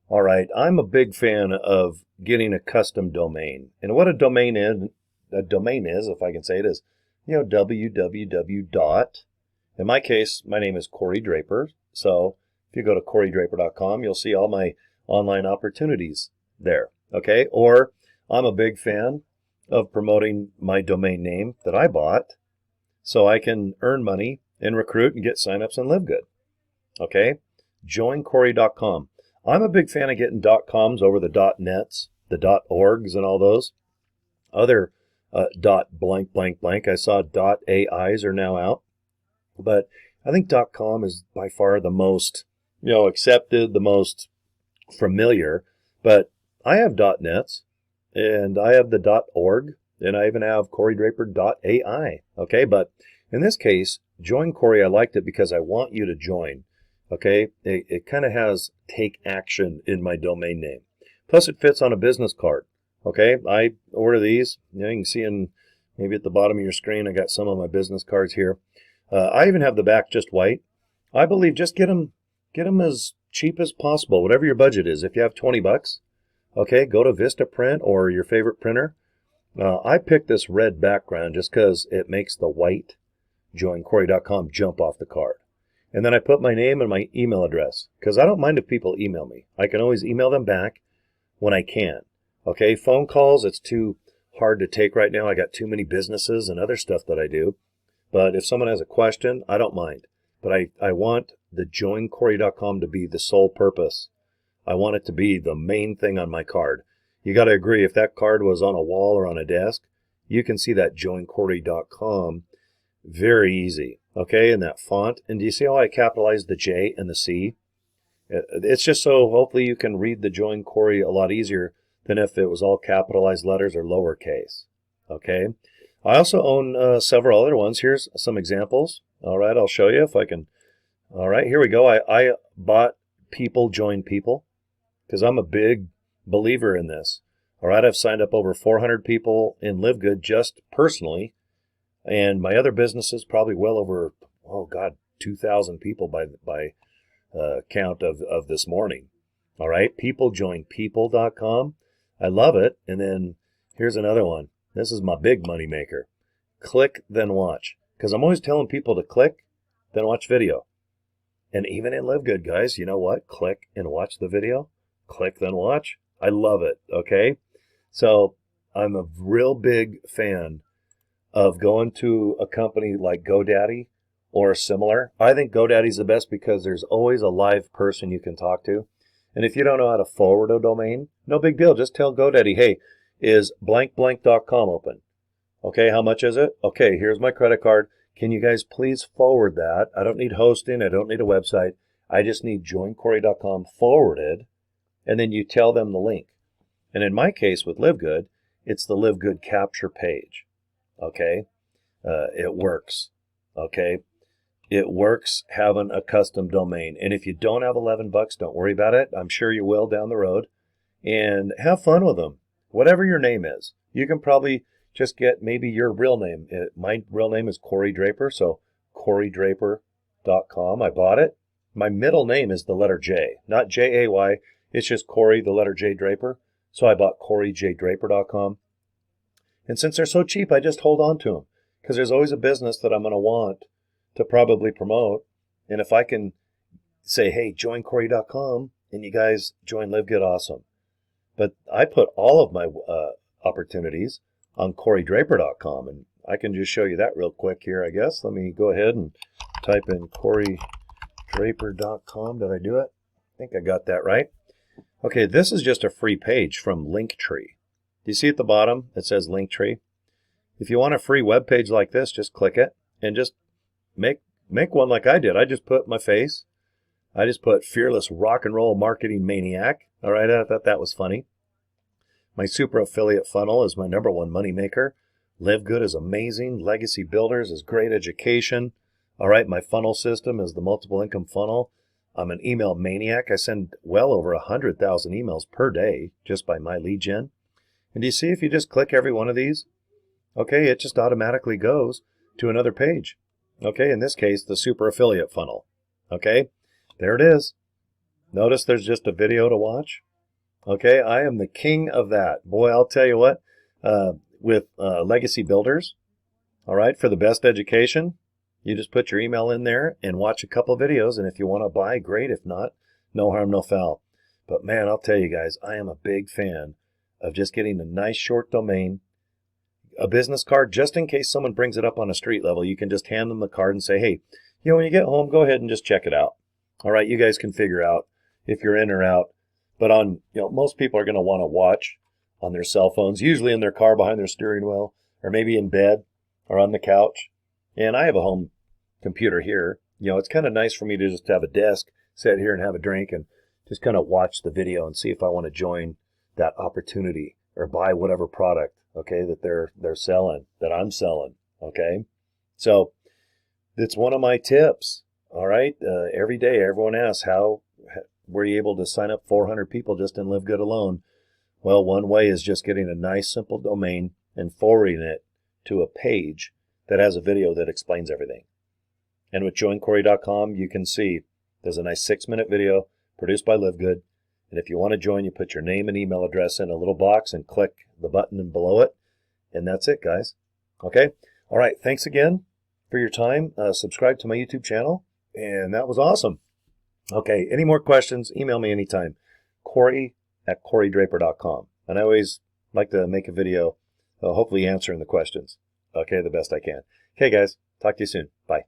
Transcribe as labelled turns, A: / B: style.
A: All right, I'm a big fan of getting a custom domain. And what a domain is, if I can say it, is, www dot. In my case, my name is Cory Draper. So if you go to corydraper.com, you'll see all my online opportunities there. Okay, or I'm a big fan of promoting my domain name that I bought so I can earn money and recruit and get signups and live good. Okay, joincory.com. I'm a big fan of getting .coms over the .nets, the .orgs, and all those other blank blank blank. I saw .ais are now out, but I think .com is by far the most accepted, the most familiar. But I have .nets, and I have the .org, and I even have CoryDraper.ai. Okay, but in this case, Join Cory, I liked it because I want you to join. Okay, it kind of has take action in my domain name. Plus, it fits on a business card. Okay, I order these. You can see maybe at the bottom of your screen, I got some of my business cards here. I even have the back just white. I believe just get them as cheap as possible, whatever your budget is. If you have 20 bucks, okay, go to Vistaprint or your favorite printer. I picked this red background just because it makes the white joincory.com jump off the card. And then I put my name and my email address because I don't mind if people email me. I can always email them back when I can. Okay, phone calls, it's too hard to take right now. I got too many businesses and other stuff that I do. But if someone has a question, I don't mind. But I want the joincory.com to be the sole purpose. I want it to be the main thing on my card. You got to agree, if that card was on a wall or on a desk, you can see that joincory.com very easy. Okay, in that font. And do you see how I capitalized the J and the C? It's just so hopefully you can read the Join Cory a lot easier than if it was all capitalized letters or lowercase. Okay. I also own several other ones. Here's some examples. All right, I'll show you if I can. All right, here we go. I bought People Join People because I'm a big believer in this. All right, I've signed up over 400 people in Live Good just personally. And my other businesses probably well over, 2,000 people by count of this morning. All right, peoplejoinpeople.com. I love it. And then here's another one. This is my big money maker. Click, then watch. Because I'm always telling people to click, then watch video. And even in Live Good, guys, you know what? Click and watch the video. Click, then watch. I love it. Okay. So I'm a real big fan of going to a company like GoDaddy or similar. I think GoDaddy's the best because there's always a live person you can talk to. And if you don't know how to forward a domain, no big deal. Just tell GoDaddy, hey, is blankblank.com open? Okay, how much is it? Okay, here's my credit card. Can you guys please forward that? I don't need hosting. I don't need a website. I just need joincory.com forwarded. And then you tell them the link. And in my case with Live Good, it's the Live Good capture page. Okay, it works. Okay, it works having a custom domain. And if you don't have 11 bucks, don't worry about it. I'm sure you will down the road. And have fun with them. Whatever your name is, you can probably just get maybe your real name. My real name is Cory Draper, so corydraper.com. I bought it. My middle name is the letter J, not J-A-Y. It's just Cory, the letter J Draper. So I bought coryjdraper.com. And since they're so cheap, I just hold on to them because there's always a business that I'm going to want to probably promote. And if I can say, hey, join Cory.com and you guys join Live Good, awesome. But I put all of my opportunities on CoryDraper.com, and I can just show you that real quick here, I guess. Let me go ahead and type in CoryDraper.com. Did I do it? I think I got that right. Okay, this is just a free page from Linktree. Do you see at the bottom it says Linktree? If you want a free web page like this, just click it and just make one like I did. I just put my face. I just put Fearless Rock and Roll Marketing Maniac. All right, I thought that was funny. My super affiliate funnel is my #1 money maker. Live Good is amazing. Legacy Builders is great education. All right, my funnel system is the multiple income funnel. I'm an email maniac. I send well over 100,000 emails per day just by my lead gen. And do you see if you just click every one of these? Okay, it just automatically goes to another page. Okay, in this case, the super affiliate funnel. Okay, there it is. Notice there's just a video to watch. Okay, I am the king of that. Boy, I'll tell you what, with Legacy Builders, all right, for the best education, you just put your email in there and watch a couple videos, and if you want to buy, great. If not, no harm, no foul. But man, I'll tell you guys, I am a big fan of just getting a nice short domain, a business card, just in case someone brings it up on a street level. You can just hand them the card and say, hey, when you get home, go ahead and just check it out. All right, you guys can figure out if you're in or out. But most people are going to want to watch on their cell phones, usually in their car behind their steering wheel, or maybe in bed or on the couch. And I have a home computer here. It's kind of nice for me to just have a desk, sit here and have a drink and just kind of watch the video and see if I want to join that opportunity or buy whatever product, okay, that they're selling, that I'm selling, okay? So it's one of my tips, all right? Every day, everyone asks, how were you able to sign up 400 people just in LiveGood alone? Well, one way is just getting a nice, simple domain and forwarding it to a page that has a video that explains everything. And with joincory.com, you can see there's a nice 6-minute video produced by LiveGood. And if you want to join, you put your name and email address in a little box and click the button and below it. And that's it, guys. Okay? All right. Thanks again for your time. Subscribe to my YouTube channel. And that was awesome. Okay. Any more questions? Email me anytime. Cory@corydraper.com. And I always like to make a video, hopefully answering the questions. Okay, the best I can. Okay, guys. Talk to you soon. Bye.